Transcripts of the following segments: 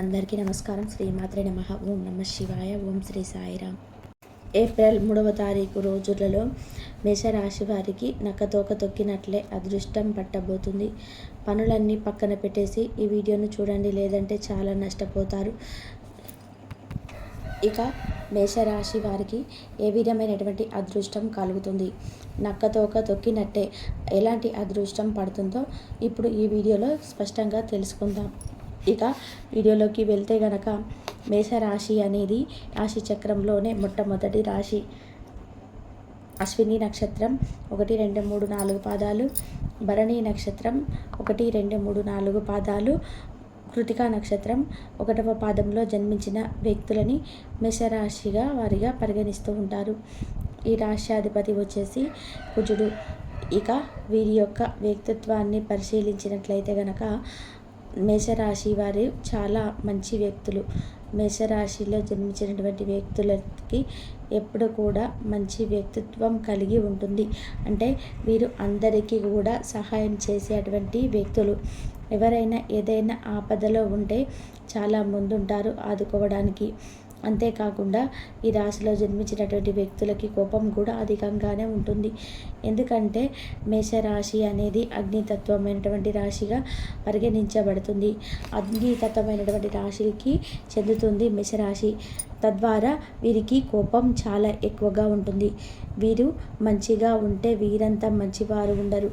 అందరికీ నమస్కారం. శ్రీమాత్రే నమః. ఓం నమః శివాయ. ఓం శ్రీ సాయిరామ్. ఏప్రిల్ 3వ తారీఖు రోజులలో మేషరాశి వారికి నక్కతోక తొక్కినట్లే అదృష్టం పట్టబోతుంది. పనులన్నీ పక్కన పెట్టేసి ఈ వీడియోను చూడండి, లేదంటే చాలా నష్టపోతారు. ఇక మేషరాశి వారికి ఏ విధమైనటువంటి అదృష్టం కలుగుతుంది, నక్కతోక తొక్కినట్టే ఎలాంటి అదృష్టం పడుతుందో ఇప్పుడు ఈ వీడియోలో స్పష్టంగా తెలుసుకుందాం. ఇక వీడియోలోకి వెళ్తే గనక మేషరాశి అనేది రాశి చక్రంలోనే మొట్టమొదటి రాశి. అశ్విని నక్షత్రం 1, 2, 3, 4 పాదాలు, భరణి నక్షత్రం 1, 2, 3, 4 పాదాలు, కృతికా నక్షత్రం 1వ పాదంలో జన్మించిన వ్యక్తులని మేషరాశిగా వారిగా పరిగణిస్తూ ఉంటారు. ఈ రాశ్యాధిపతి వచ్చేసి కుజుడు. ఇక వీరి యొక్క వ్యక్తిత్వాన్ని పరిశీలించినట్లయితే గనక మేషరాశి వారు చాలా మంచి వ్యక్తులు. మేషరాశిలో జన్మించినటువంటి వ్యక్తులకి ఎప్పుడు కూడా మంచి వ్యక్తిత్వం కలిగి ఉంటుంది. అంటే వీరు అందరికీ కూడా సహాయం చేసేటువంటి వ్యక్తులు. ఎవరైనా ఏదైనా ఆపదలో ఉంటే చాలా ముందుంటారు ఆదుకోవడానికి. అంతేకాకుండా ఈ రాశిలో జన్మించినటువంటి వ్యక్తులకి కోపం కూడా అధికంగానే ఉంటుంది. ఎందుకంటే మేషరాశి అనేది అగ్నితత్వమైనటువంటి రాశిగా పరిగణించబడుతుంది. అగ్నితత్వమైనటువంటి రాశికి చెందుతుంది మేషరాశి. తద్వారా వీరికి కోపం చాలా ఎక్కువగా ఉంటుంది. వీరు మంచిగా ఉంటే వీరంతా మంచివారు ఉండరు.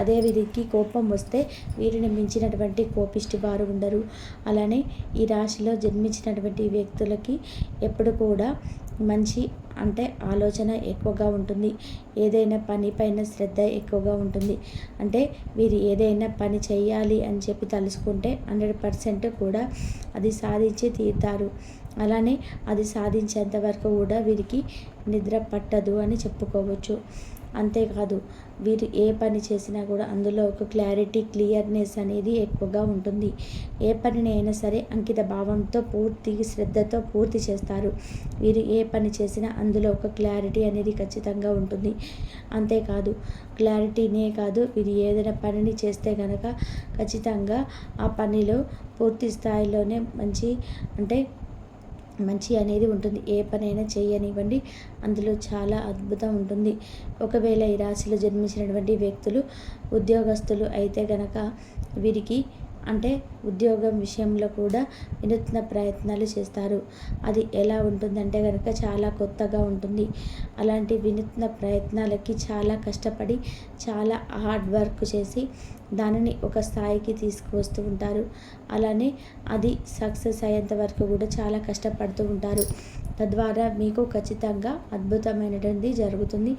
అదే వీరికి కోపం వస్తే వీరిని మించినటువంటి కోపిష్టి వారు ఉండరు. అలానే ఈ రాశిలో జన్మించినటువంటి వ్యక్తులకి ఎప్పుడు కూడా మంచి అంటే ఆలోచన ఎక్కువగా ఉంటుంది. ఏదైనా పని పైన శ్రద్ధ ఎక్కువగా ఉంటుంది. అంటే వీరు ఏదైనా పని చేయాలి అని చెప్పి తలుసుకుంటే 100% కూడా అది సాధించి తీరుతారు. అలానే అది సాధించేంత వరకు కూడా వీరికి నిద్ర పట్టదు అని చెప్పుకోవచ్చు. అంతేకాదు వీరు ఏ పని చేసినా కూడా అందులో ఒక క్లియర్నెస్ అనేది ఎక్కువగా ఉంటుంది. ఏ పనిని అయినా సరే అంకిత భావంతో పూర్తి శ్రద్ధతో పూర్తి చేస్తారు. వీరు ఏ పని చేసినా అందులో ఒక క్లారిటీ అనేది ఖచ్చితంగా ఉంటుంది. అంతేకాదు క్లారిటీనే కాదు, వీరు ఏదైనా పనిని చేస్తే కనుక ఖచ్చితంగా ఆ పనిలో పూర్తి స్థాయిలోనే మంచి అనేది ఉంటుంది. ఏ పనైనా చేయనివ్వండి, అందులో చాలా అద్భుతం ఉంటుంది. ఒకవేళ ఈ రాశిలో జన్మించినటువంటి వ్యక్తులు ఉద్యోగస్తులు అయితే గనక వీరికి ఉద్యోగం విషయంలో కూడా వినూత్న ప్రయత్నాలు చేస్తారు. అది ఎలా ఉంటుందంటే కనుక చాలా కొత్తగా ఉంటుంది. అలాంటి వినూత్న ప్రయత్నాలకి చాలా కష్టపడి చాలా హార్డ్ వర్క్ చేసి దానిని ఒక స్థాయికి తీసుకువస్తూ ఉంటారు. అలానే అది సక్సెస్ అయ్యేంత వరకు కూడా చాలా కష్టపడుతూ ఉంటారు. తద్వారా మీకు ఖచ్చితంగా అద్భుతమైనటువంటి జరుగుతుంది.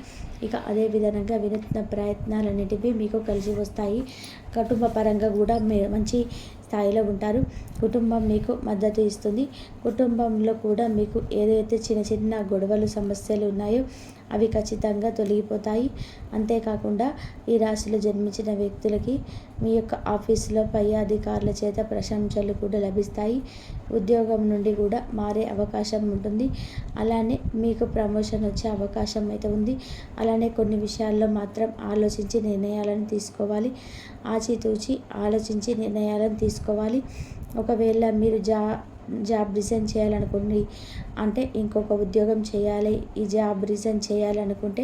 ఇక అదే విధంగా వినూత్న ప్రయత్నాలన్నిటివి మీకు కలిసి వస్తాయి. కుటుంబ పరంగా కూడా మంచి స్థాయిలో ఉంటారు. కుటుంబం మీకు మద్దతు ఇస్తుంది. కుటుంబంలో కూడా మీకు ఏదైతే చిన్న చిన్న గొడవలు సమస్యలు ఉన్నాయో అవి ఖచ్చితంగా తొలగిపోతాయి. అంతేకాకుండా ఈ రాశిలో జన్మించిన వ్యక్తులకి మీ యొక్క ఆఫీసులో పై అధికారుల చేత ప్రశంసలు కూడా లభిస్తాయి. ఉద్యోగం నుండి కూడా మారే అవకాశం ఉంటుంది. అలానే మీకు ప్రమోషన్ వచ్చే అవకాశం అయితే ఉంది. అలానే కొన్ని విషయాల్లో మాత్రం ఆలోచించి నిర్ణయాలను తీసుకోవాలి. ఆచితూచి ఆలోచించి నిర్ణయాలను తీసుకోవాలి. ఒకవేళ మీరు జాబ్ రిజైన్ చేయాలనుకోండి, ఇంకొక ఉద్యోగం చేయాలి, ఈ జాబ్ రిజైన్ చేయాలనుకుంటే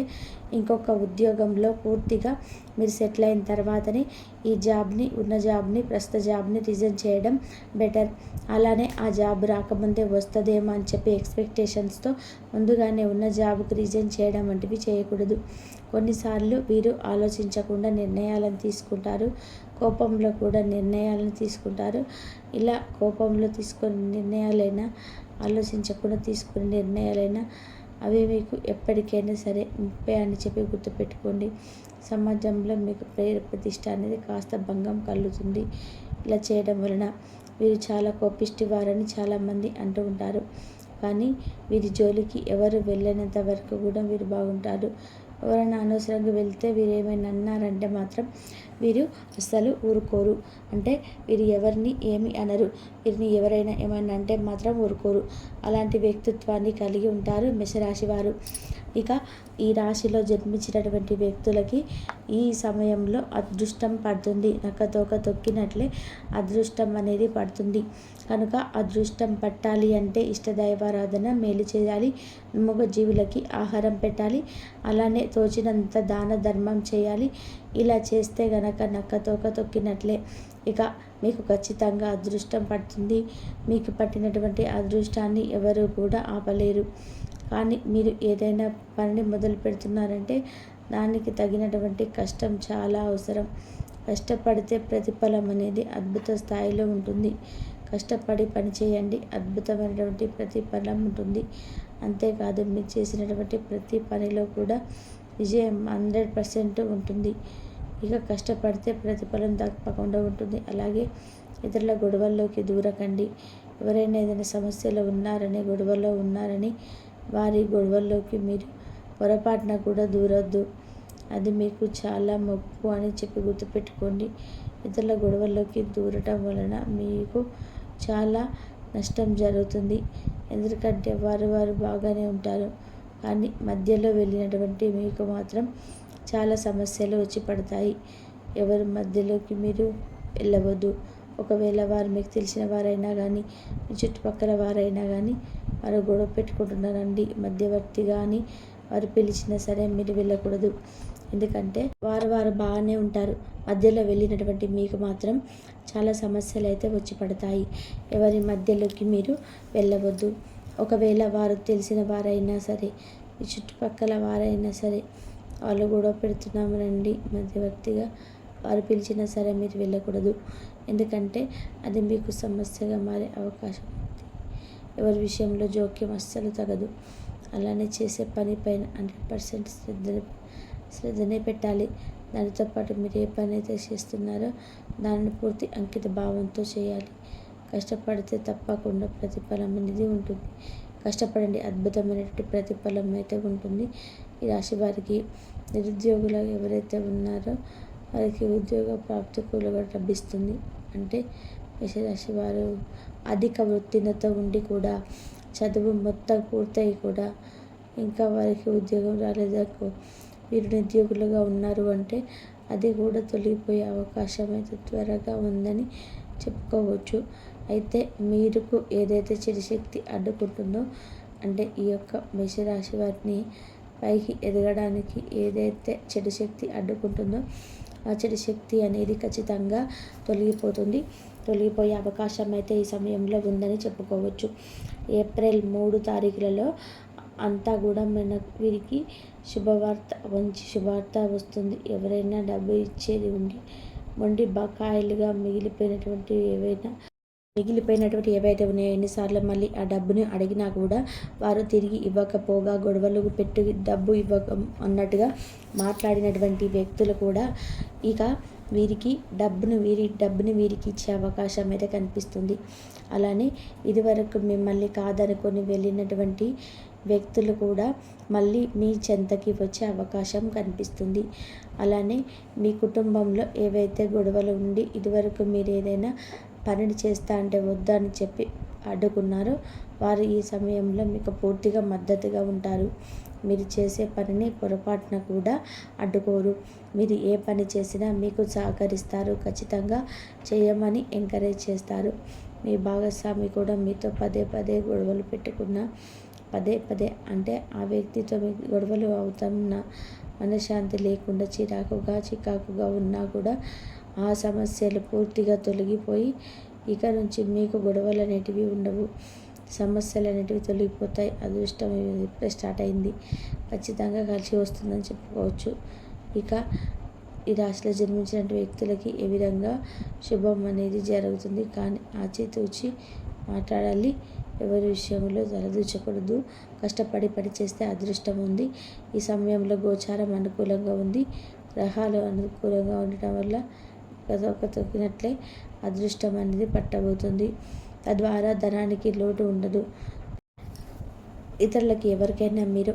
ఇంకొక ఉద్యోగంలో పూర్తిగా మీరు సెటిల్ అయిన తర్వాతనే ఈ ప్రస్తుత జాబ్ని రిజైన్ చేయడం బెటర్. అలానే ఆ జాబ్ రాకముందే వస్తుందేమో అని చెప్పి ఎక్స్పెక్టేషన్స్తో ముందుగానే ఉన్న జాబ్కి రిజైన్ చేయడం వంటివి చేయకూడదు. కొన్నిసార్లు వీరు ఆలోచించకుండా నిర్ణయాలను తీసుకుంటారు. కోపంలో కూడా నిర్ణయాలను తీసుకుంటారు. ఇలా కోపంలో తీసుకునే నిర్ణయాలైనా, ఆలోచించకుండా తీసుకునే నిర్ణయాలైనా అవి మీకు ఎప్పటికైనా సరే ముప్పే అని చెప్పి గుర్తుపెట్టుకోండి. సమాజంలో మీకు పేరు ప్రతిష్ట అనేది కాస్త భంగం కలుగుతుంది. ఇలా చేయడం వలన వీరు చాలా కోపిష్టి వారని చాలామంది అంటూ ఉంటారు. కానీ వీరి జోలికి ఎవరు వెళ్ళినంత వరకు కూడా వీరు బాగుంటారు. ఎవరైనా అనవసరంగా వెళ్తే వీరు ఏమైనా అన్నారంటే మాత్రం వీరు అస్సలు ఊరుకోరు. అంటే వీరు ఎవరిని ఏమి అనరు. వీరిని ఎవరైనా ఏమైనా అంటే మాత్రం ఊరుకోరు. అలాంటి వ్యక్తిత్వాన్ని కలిగి ఉంటారు మేషరాశి వారు. ఇక ఈ రాశిలో జన్మించినటువంటి వ్యక్తులకి ఈ సమయంలో అదృష్టం పడుతుంది. నక్కతోక తొక్కినట్లే అదృష్టం అనేది పడుతుంది. కనుక అదృష్టం పట్టాలి అంటే ఇష్టదైవారాధన, మేలు చేయాలి, మూగజీవులకి ఆహారం పెట్టాలి, అలానే తోచినంత దాన ధర్మం చేయాలి. ఇలా చేస్తే గనక నక్కతోక తొక్కినట్లే. ఇక మీకు ఖచ్చితంగా అదృష్టం పడుతుంది. మీకు పట్టినటువంటి అదృష్టాన్ని ఎవరు కూడా ఆపలేరు. కానీ మీరు ఏదైనా పనిని మొదలు పెడుతున్నారంటే దానికి తగినటువంటి కష్టం చాలా అవసరం. కష్టపడితే ప్రతిఫలం అనేది అద్భుత స్థాయిలో ఉంటుంది. కష్టపడి పని చేయండి, అద్భుతమైనటువంటి ప్రతిఫలం ఉంటుంది. అంతేకాదు మీరు చేసినటువంటి ప్రతి పనిలో కూడా విజయం 100% ఉంటుంది. ఇక కష్టపడితే ప్రతిఫలం తప్పకుండా ఉంటుంది. అలాగే ఇతరుల గొడవల్లోకి దూరకండి. ఎవరైనా ఏదైనా సమస్యలో గొడవలో ఉన్నారని వారి గొడవల్లోకి మీరు పొరపాటున కూడా దూరొద్దు. అది మీకు చాలా మొప్పు అని చెప్పి గుర్తుపెట్టుకోండి. ఇతరుల గొడవల్లోకి దూరటం వలన మీకు చాలా నష్టం జరుగుతుంది. ఎందుకంటే వారు బాగానే ఉంటారు, కానీ మధ్యలో వెళ్ళినటువంటి మీకు మాత్రం చాలా సమస్యలు వచ్చి పడతాయి. ఎవరి మధ్యలోకి మీరు వెళ్ళవద్దు. ఒకవేళ వారు మీకు తెలిసిన వారైనా కానీ, మీ చుట్టుపక్కల వారైనా కానీ వారు గొడవ పెట్టుకుంటున్నారండి మధ్యవర్తి కానీ వారు పిలిచినా సరే మీరు వెళ్ళకూడదు. ఎందుకంటే వారు బాగానే ఉంటారు. మధ్యలో వెళ్ళినటువంటి మీకు మాత్రం చాలా సమస్యలు అయితే వచ్చి పడతాయి. ఎవరి మధ్యలోకి మీరు వెళ్ళవద్దు. ఒకవేళ వారు తెలిసిన వారైనా సరే, మీ చుట్టుపక్కల వారైనా సరే వాళ్ళు గొడవ పెడుతున్నామనండి మధ్యవర్తిగా వారు పిలిచినా సరే మీరు వెళ్ళకూడదు. ఎందుకంటే అది మీకు సమస్యగా మారే అవకాశం ఉంది. ఎవరి విషయంలో జోక్యం అస్సలు తగదు. అలానే చేసే పని పైన 100% శ్రద్ధనే పెట్టాలి. దానితో పాటు మీరు ఏ పని అయితే చేస్తున్నారో దానిని పూర్తి అంకిత భావంతో చేయాలి. కష్టపడితే తప్పకుండా ప్రతిఫలం అనేది ఉంటుంది. కష్టపడండి, అద్భుతమైనటువంటి ప్రతిఫలం అయితే ఉంటుంది. ఈ రాశి వారికి నిరుద్యోగులు ఎవరైతే ఉన్నారో వారికి ఉద్యోగ ప్రాప్తి కూడా లభిస్తుంది. అంటే మేషరాశి వారు అధిక ఉత్తీర్ణత ఉండి కూడా చదువు మొత్తం పూర్తయి కూడా ఇంకా వారికి ఉద్యోగం రాలేదనుకో, మీరు నిరుద్యోగులుగా ఉన్నారు అంటే అది కూడా తొలగిపోయే అవకాశం అయితే త్వరగా ఉందని చెప్పుకోవచ్చు. అయితే మీకు ఏదైతే చెడు శక్తి అడ్డుకుంటుందో, అంటే ఈ యొక్క మేషరాశి వారిని పైకి ఎదగడానికి ఏదైతే చెడు శక్తి అడ్డుకుంటుందో ఆ చెడు శక్తి అనేది ఖచ్చితంగా తొలగిపోయే అవకాశం అయితే ఈ సమయంలో ఉందని చెప్పుకోవచ్చు. ఏప్రిల్ 3 తారీఖులలో అంతా కూడా వీరికి మంచి శుభవార్త వస్తుంది. ఎవరైనా డబ్బు ఇచ్చేది మొండి బకాయిలుగా మిగిలిపోయినటువంటి ఏవైతే ఉన్నాయో ఎన్నిసార్లు మళ్ళీ ఆ డబ్బుని అడిగినా కూడా వారు తిరిగి ఇవ్వకపోగా గొడవలు పెట్టి డబ్బు ఇవ్వక అన్నట్టుగా మాట్లాడినటువంటి వ్యక్తులు కూడా ఇక వీరికి డబ్బుని వీరికి ఇచ్చే అవకాశం అయితే కనిపిస్తుంది. అలానే ఇదివరకు మిమ్మల్ని కాదనుకొని వెళ్ళినటువంటి వ్యక్తులు కూడా మళ్ళీ మీ చెంతకి వచ్చే అవకాశం కనిపిస్తుంది. అలానే మీ కుటుంబంలో ఏవైతే గొడవలు ఉండి ఇదివరకు మీరు ఏదైనా పనిని చేస్తా అంటే వద్దని చెప్పి అడ్డుకున్నారో వారు ఈ సమయంలో మీకు పూర్తిగా మద్దతుగా ఉంటారు. మీరు చేసే పనిని పొరపాటున కూడా అడ్డుకోరు. మీరు ఏ పని చేసినా మీకు సహకరిస్తారు. ఖచ్చితంగా చేయమని ఎంకరేజ్ చేస్తారు. మీ భాగస్వామి కూడా మీతో పదే గొడవలు పెట్టుకున్నా పదే అంటే ఆ వ్యక్తితో మీకు గొడవలు అవుతున్న మనశ్శాంతి లేకుండా చికాకుగా ఉన్నా కూడా ఆ సమస్యలు పూర్తిగా తొలగిపోయి ఇక నుంచి మీకు గొడవలు అనేటివి ఉండవు. సమస్యలు అనేటివి తొలగిపోతాయి. అదృష్టం ఇప్పుడే స్టార్ట్ అయింది. ఖచ్చితంగా కలిసి వస్తుందని చెప్పుకోవచ్చు. ఇక ఈ రాశిలో జన్మించిన వ్యక్తులకి ఏ విధంగా శుభం అనేది జరుగుతుంది. కానీ ఆచితూచి మాట్లాడాలి. ఎవరి విషయంలో తలదూచకూడదు. కష్టపడి పని చేస్తే అదృష్టం ఉంది. ఈ సమయంలో గోచారం అనుకూలంగా ఉంది. గ్రహాలు అనుకూలంగా ఉండటం వల్ల తొక్కినట్లే అదృష్టం అనేది పట్టబోతుంది. తద్వారా ధనానికి లోటు ఉండదు. ఇతరులకి ఎవరికైనా మీరు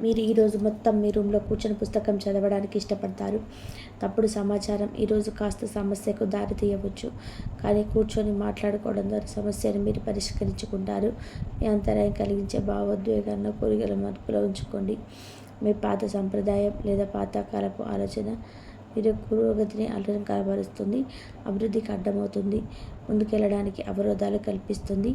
మీరు ఈరోజు మొత్తం మీ రూమ్లో కూర్చొని పుస్తకం చదవడానికి ఇష్టపడతారు. తప్పుడు సమాచారం ఈరోజు కాస్త సమస్యకు దారి తీయవచ్చు, కానీ కూర్చొని మాట్లాడుకోవడం ద్వారా సమస్యను మీరు పరిష్కరించుకుంటారు. మీ అంతరాయం కలిగించే భావోద్వేగాలను కోరికల మదుపులో ఉంచుకోండి. మీ పాత సంప్రదాయం లేదా పాతకాలపు ఆలోచన మీరు పురోగతిని అలంకారపరుస్తుంది, అభివృద్ధికి అడ్డమవుతుంది, ముందుకెళ్ళడానికి అవరోధాలు కల్పిస్తుంది.